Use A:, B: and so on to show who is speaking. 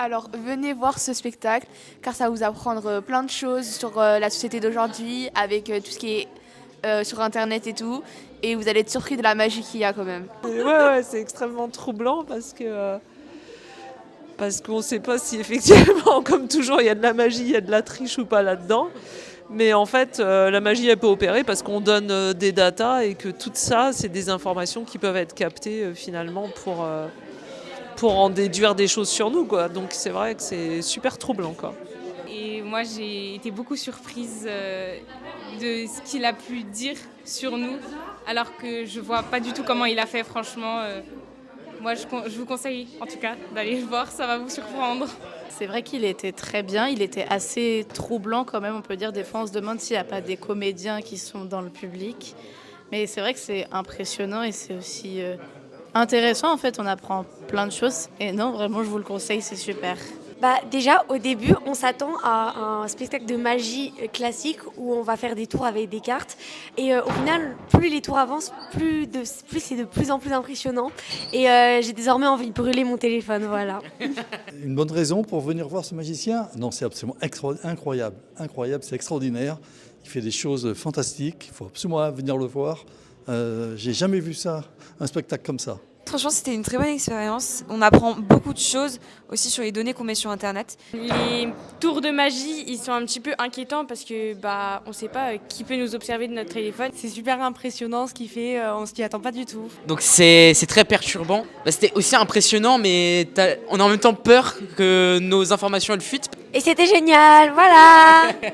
A: Alors venez voir ce spectacle car ça va vous apprendre plein de choses sur la société d'aujourd'hui avec tout ce qui est sur internet et tout. Et vous allez être surpris de la magie qu'il y a quand même.
B: Ouais, c'est extrêmement troublant parce qu'on ne sait pas si effectivement, comme toujours, il y a de la magie, il y a de la triche ou pas là-dedans. Mais en fait, la magie, elle peut opérer parce qu'on donne des datas et que tout ça, c'est des informations qui peuvent être captées finalement pour en déduire des choses sur nous, quoi. Donc c'est vrai que c'est super troublant, quoi.
C: Et moi, j'ai été beaucoup surprise de ce qu'il a pu dire sur nous, alors que je vois pas du tout comment il a fait, franchement. Moi, je vous conseille, en tout cas, d'aller le voir, ça va vous surprendre.
D: C'est vrai qu'il était très bien, il était assez troublant quand même, on peut dire. Des fois, on se demande s'il n'y a pas des comédiens qui sont dans le public. Mais c'est vrai que c'est impressionnant et c'est aussi intéressant. En fait, on apprend plein de choses. Et non, vraiment, je vous le conseille, c'est super.
E: Bah déjà au début on s'attend à un spectacle de magie classique où on va faire des tours avec des cartes et au final plus les tours avancent plus c'est de plus en plus impressionnant et j'ai désormais envie de brûler mon téléphone, voilà.
F: Une bonne raison pour venir voir ce magicien? Non, c'est absolument incroyable, c'est extraordinaire. Il fait des choses fantastiques, il faut absolument venir le voir. J'ai jamais vu ça, un spectacle comme ça.
G: Franchement, c'était une très bonne expérience. On apprend beaucoup de choses aussi sur les données qu'on met sur Internet.
H: Les tours de magie, ils sont un petit peu inquiétants parce que on sait pas qui peut nous observer de notre téléphone. C'est super impressionnant ce qu'il fait, on s'y attend pas du tout.
I: Donc c'est très perturbant. C'était aussi impressionnant, mais on a en même temps peur que nos informations elles fuitent.
E: Et c'était génial, voilà.